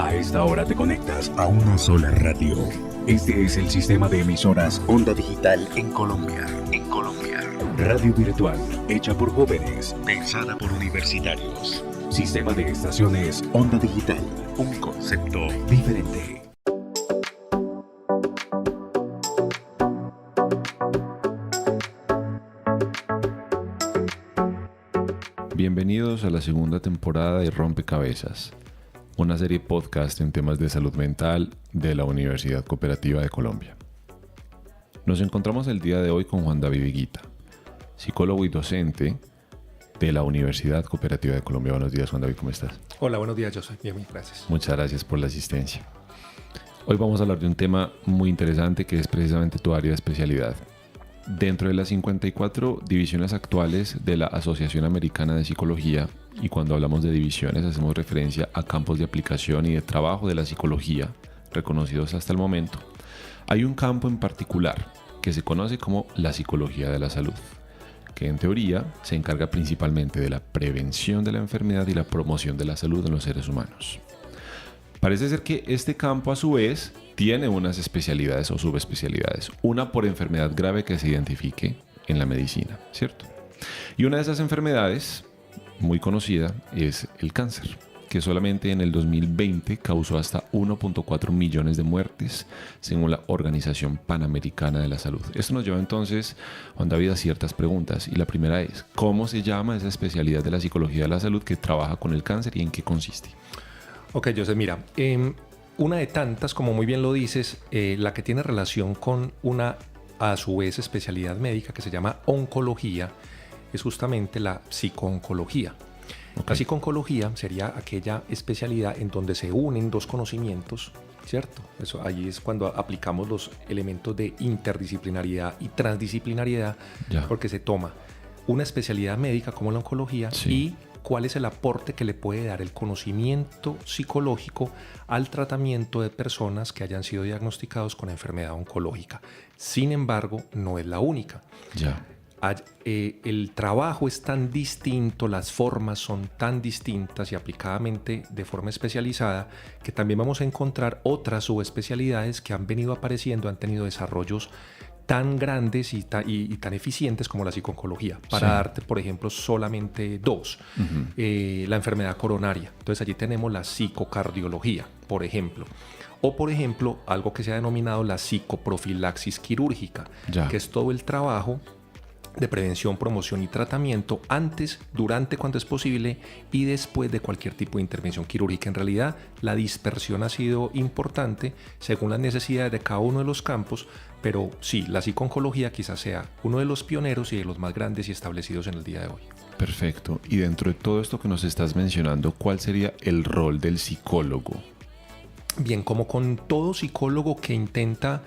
A esta hora te conectas a una sola radio. Este es el sistema de emisoras Onda Digital en Colombia. Radio virtual, hecha por jóvenes, pensada por universitarios. Sistema de estaciones Onda Digital. Un concepto diferente. Bienvenidos a la segunda temporada de Rompecabezas, una serie podcast en temas de salud mental de la Universidad Cooperativa de Colombia. Nos encontramos el día de hoy con Juan David Higuita, psicólogo y docente de la Universidad Cooperativa de Colombia. Buenos días, Juan David, ¿cómo estás? Hola, buenos días, yo soy bien, gracias. Muchas gracias por la asistencia. Hoy vamos a hablar de un tema muy interesante que es precisamente tu área de especialidad. Dentro de las 54 divisiones actuales de la Asociación Americana de Psicología, y cuando hablamos de divisiones hacemos referencia a campos de aplicación y de trabajo de la psicología reconocidos hasta el momento, hay un campo en particular que se conoce como la psicología de la salud, que en teoría se encarga principalmente de la prevención de la enfermedad y la promoción de la salud en los seres humanos. Parece ser que este campo a su vez tiene unas especialidades o subespecialidades, una por enfermedad grave que se identifique en la medicina, ¿cierto? Y una de esas enfermedades muy conocida es el cáncer, que solamente en el 2020 causó hasta 1.4 millones de muertes, según la Organización Panamericana de la Salud. Esto nos lleva entonces, Juan David, a ciertas preguntas. Y la primera es, ¿cómo se llama esa especialidad de la psicología de la salud que trabaja con el cáncer y en qué consiste? Ok, José, mira, una de tantas, como muy bien lo dices, la que tiene relación con una, a su vez, especialidad médica que se llama oncología, es justamente la psicooncología. Okay. La psicooncología sería aquella especialidad en donde se unen dos conocimientos, ¿cierto? Eso, ahí es cuando aplicamos los elementos de interdisciplinariedad y transdisciplinariedad, porque se toma una especialidad médica como la oncología y cuál es el aporte que le puede dar el conocimiento psicológico al tratamiento de personas que hayan sido diagnosticados con enfermedad oncológica. Sin embargo, no es la única. El trabajo es tan distinto, las formas son tan distintas y aplicadamente de forma especializada que también vamos a encontrar otras subespecialidades que han venido apareciendo, han tenido desarrollos tan grandes y tan eficientes como la psicooncología. Para darte, por ejemplo, solamente dos. La enfermedad coronaria. Entonces allí tenemos la psicocardiología, por ejemplo. O, por ejemplo, algo que se ha denominado la psicoprofilaxis quirúrgica, que es todo el trabajo de prevención, promoción y tratamiento antes, durante cuando es posible y después de cualquier tipo de intervención quirúrgica. En realidad, la dispersión ha sido importante según las necesidades de cada uno de los campos, pero sí, la psicooncología quizás sea uno de los pioneros y de los más grandes y establecidos en el día de hoy. Perfecto. Y dentro de todo esto que nos estás mencionando, ¿cuál sería el rol del psicólogo? Bien, como con todo psicólogo que intenta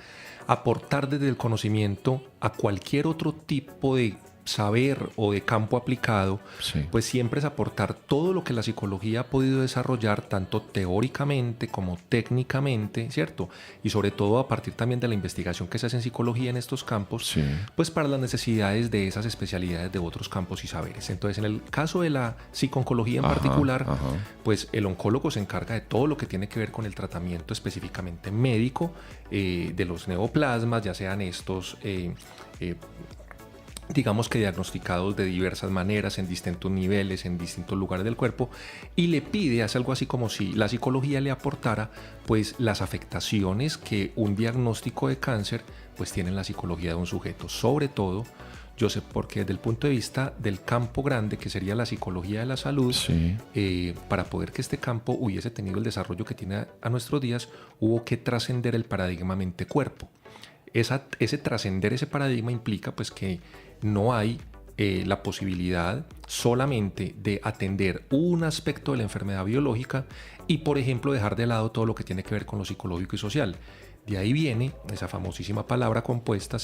aportar desde el conocimiento a cualquier otro tipo de saber o de campo aplicado, pues siempre es aportar todo lo que la psicología ha podido desarrollar, tanto teóricamente como técnicamente, ¿cierto? Y sobre todo a partir también de la investigación que se hace en psicología en estos campos, pues para las necesidades de esas especialidades de otros campos y saberes. Entonces, en el caso de la psicooncología en particular, pues el oncólogo se encarga de todo lo que tiene que ver con el tratamiento específicamente médico de los neoplasmas, ya sean estos digamos que diagnosticados de diversas maneras, en distintos niveles, en distintos lugares del cuerpo, y le pide, hace algo así como si la psicología le aportara pues las afectaciones que un diagnóstico de cáncer pues tiene en la psicología de un sujeto. Sobre todo, yo sé, porque desde el punto de vista del campo grande, que sería la psicología de la salud, para poder que este campo hubiese tenido el desarrollo que tiene a nuestros días, hubo que trascender el paradigma mente-cuerpo. Ese trascender ese paradigma implica pues que no hay la posibilidad solamente de atender un aspecto de la enfermedad biológica y, por ejemplo, dejar de lado todo lo que tiene que ver con lo psicológico y social. De ahí viene esa famosísima palabra compuesta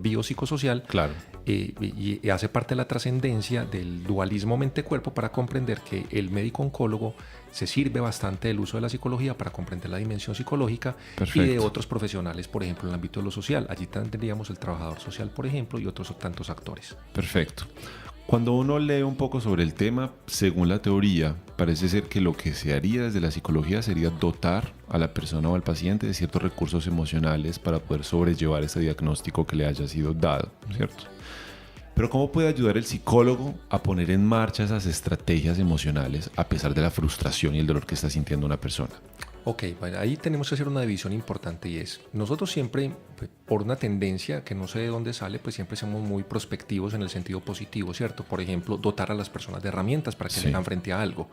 biopsicosocial, y hace parte de la trascendencia del dualismo mente-cuerpo para comprender que el médico oncólogo se sirve bastante del uso de la psicología para comprender la dimensión psicológica y de otros profesionales, por ejemplo, en el ámbito de lo social. Allí tendríamos el trabajador social, por ejemplo, y otros tantos actores. Perfecto. Cuando uno lee un poco sobre el tema, según la teoría, parece ser que lo que se haría desde la psicología sería dotar a la persona o al paciente de ciertos recursos emocionales para poder sobrellevar ese diagnóstico que le haya sido dado, ¿cierto? Pero ¿cómo puede ayudar el psicólogo a poner en marcha esas estrategias emocionales a pesar de la frustración y el dolor que está sintiendo una persona? Ok, bueno, ahí tenemos que hacer una división importante y es, nosotros siempre, pues, por una tendencia que no sé de dónde sale, pues siempre somos muy prospectivos en el sentido positivo, ¿cierto? Por ejemplo, dotar a las personas de herramientas para que se hagan frente a algo.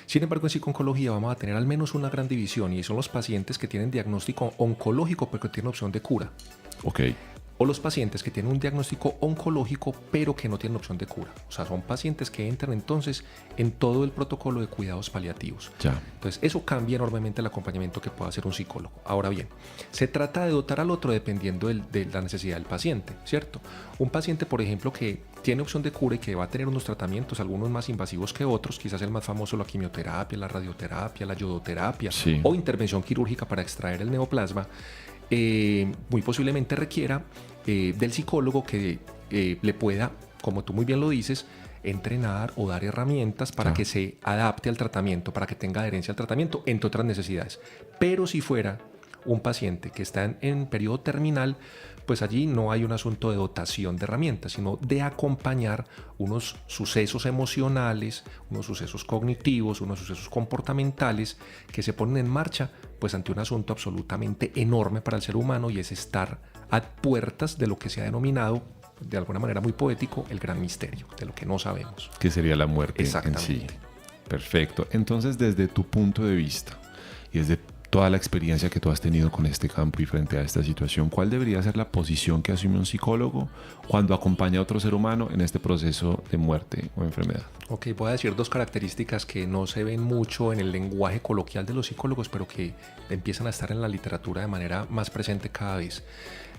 Sin embargo, en psiconcología vamos a tener al menos una gran división y son los pacientes que tienen diagnóstico oncológico pero que tienen opción de cura. Ok. O los pacientes que tienen un diagnóstico oncológico pero que no tienen opción de cura. O sea, son pacientes que entran entonces en todo el protocolo de cuidados paliativos. Ya. Entonces, eso cambia enormemente el acompañamiento que pueda hacer un psicólogo. Ahora bien, se trata de dotar al otro dependiendo de la necesidad del paciente, ¿cierto? Un paciente, por ejemplo, que tiene opción de cura y que va a tener unos tratamientos, algunos más invasivos que otros, quizás el más famoso la quimioterapia, la radioterapia, la yodoterapia o intervención quirúrgica para extraer el neoplasma, muy posiblemente requiera del psicólogo que le pueda, como tú muy bien lo dices, entrenar o dar herramientas para que se adapte al tratamiento, para que tenga adherencia al tratamiento, entre otras necesidades. Pero si fuera un paciente que está en periodo terminal, pues allí no hay un asunto de dotación de herramientas, sino de acompañar unos sucesos emocionales, unos sucesos cognitivos, unos sucesos comportamentales que se ponen en marcha pues ante un asunto absolutamente enorme para el ser humano, y es estar a puertas de lo que se ha denominado, de alguna manera muy poético, el gran misterio, de lo que no sabemos. Que sería la muerte en sí. Perfecto. Entonces, desde tu punto de vista y desde toda la experiencia que tú has tenido con este campo y frente a esta situación, ¿cuál debería ser la posición que asume un psicólogo cuando acompaña a otro ser humano en este proceso de muerte o enfermedad? Ok, voy a decir dos características que no se ven mucho en el lenguaje coloquial de los psicólogos, pero que empiezan a estar en la literatura de manera más presente cada vez.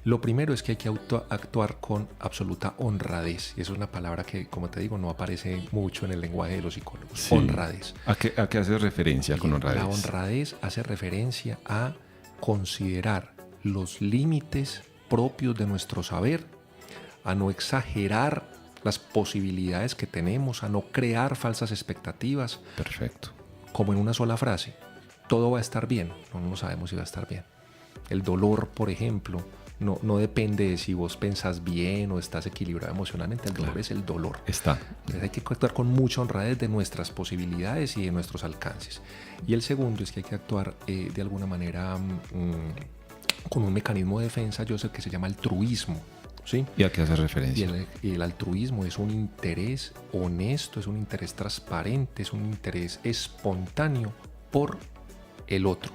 Lo primero es que hay que actuar con absoluta honradez. Y eso es una palabra que, como te digo, no aparece mucho en el lenguaje de los psicólogos. Sí. Honradez. ¿A qué hace referencia con honradez? La honradez hace referencia a considerar los límites propios de nuestro saber, a no exagerar las posibilidades que tenemos, a no crear falsas expectativas. Perfecto. Como en una sola frase, todo va a estar bien. No sabemos si va a estar bien. El dolor, por ejemplo, no depende de si vos pensás bien o estás equilibrado emocionalmente. El dolor es el dolor. Entonces hay que actuar con mucha honradez de nuestras posibilidades y de nuestros alcances. Y el segundo es que hay que actuar de alguna manera con un mecanismo de defensa, Joseph, que se llama altruismo. ¿Sí? ¿Y a qué hace referencia? Y el altruismo es un interés honesto, es un interés transparente, es un interés espontáneo por el otro.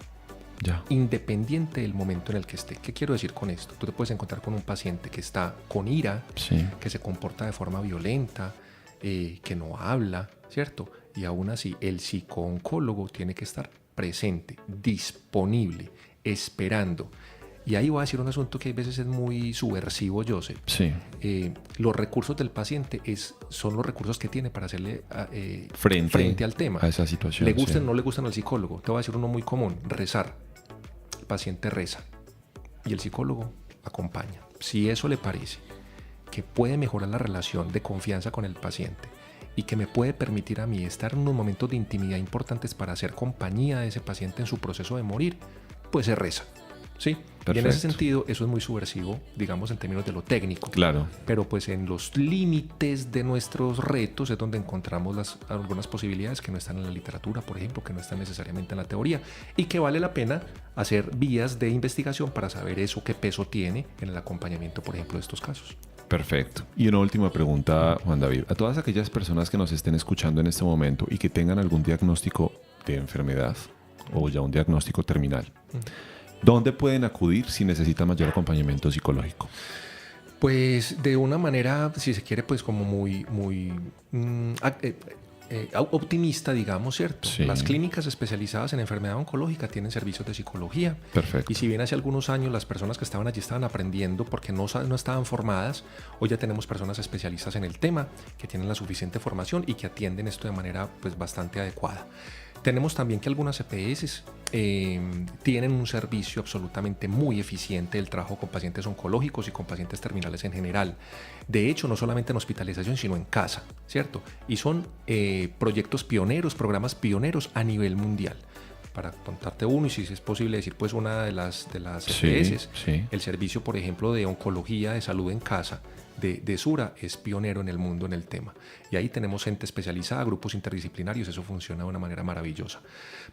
Ya. Independiente del momento en el que esté. ¿Qué quiero decir con esto? Tú te puedes encontrar con un paciente que está con ira, que se comporta de forma violenta, que no habla, ¿cierto? Y aún así el psicooncólogo tiene que estar presente, disponible, esperando. Y ahí voy a decir un asunto que a veces es muy subversivo, Joseph. Sí. Los recursos del paciente son los recursos que tiene para hacerle frente al tema. A esa situación. Le gustan o no le gustan al psicólogo. Te voy a decir uno muy común: rezar. El paciente reza y el psicólogo acompaña. Si eso le parece que puede mejorar la relación de confianza con el paciente y que me puede permitir a mí estar en unos momentos de intimidad importantes para hacer compañía de ese paciente en su proceso de morir, pues se reza. Sí, perfecto. Y en ese sentido eso es muy subversivo, digamos, en términos de lo técnico. Claro. Pero pues en los límites de nuestros retos es donde encontramos algunas posibilidades que no están en la literatura, por ejemplo, que no están necesariamente en la teoría, y que vale la pena hacer vías de investigación para saber eso qué peso tiene en el acompañamiento, por ejemplo, de estos casos. Perfecto. Y una última pregunta, Juan David. A todas aquellas personas que nos estén escuchando en este momento y que tengan algún diagnóstico de enfermedad o ya un diagnóstico terminal, ¿dónde pueden acudir si necesitan mayor acompañamiento psicológico? Pues de una manera, si se quiere, pues como muy optimista, digamos, ¿cierto? Sí. Las clínicas especializadas en enfermedad oncológica tienen servicios de psicología. Perfecto. Y si bien hace algunos años las personas que estaban allí estaban aprendiendo porque no estaban formadas, hoy ya tenemos personas especialistas en el tema que tienen la suficiente formación y que atienden esto de manera pues bastante adecuada. Tenemos también que algunas EPS tienen un servicio absolutamente muy eficiente del trabajo con pacientes oncológicos y con pacientes terminales en general. De hecho, no solamente en hospitalización, sino en casa, ¿cierto? Y son proyectos pioneros, programas pioneros a nivel mundial. Para contarte uno, y si es posible decir, pues una de las EPS, sí. el servicio, por ejemplo, de oncología de salud en casa de Sura es pionero en el mundo en el tema. Y ahí tenemos gente especializada, grupos interdisciplinarios, eso funciona de una manera maravillosa.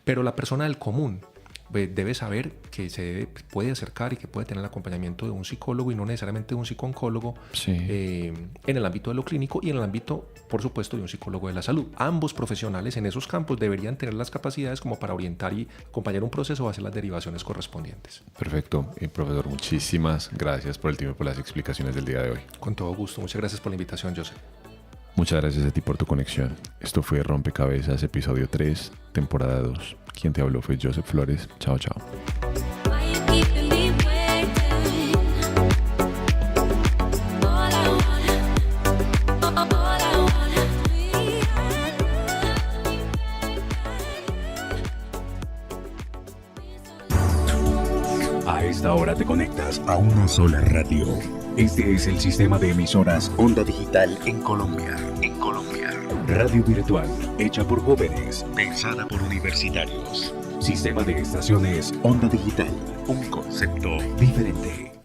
Pero la persona del común debe saber que puede acercar y que puede tener el acompañamiento de un psicólogo y no necesariamente de un psicooncólogo en el ámbito de lo clínico y en el ámbito, por supuesto, de un psicólogo de la salud. Ambos profesionales en esos campos deberían tener las capacidades como para orientar y acompañar un proceso o hacer las derivaciones correspondientes. Perfecto. Profesor, muchísimas gracias por el tiempo y por las explicaciones del día de hoy. Con todo gusto. Muchas gracias por la invitación, Joseph. Muchas gracias a ti por tu conexión. Esto fue Rompecabezas, episodio 3, temporada 2. Quien te habló fue Joseph Flores. Chao, chao. A esta hora te conectas a una sola radio. Este es el sistema de emisoras Onda Digital en Colombia. Radio virtual, hecha por jóvenes, pensada por universitarios. Sistema de estaciones Onda Digital, un concepto diferente.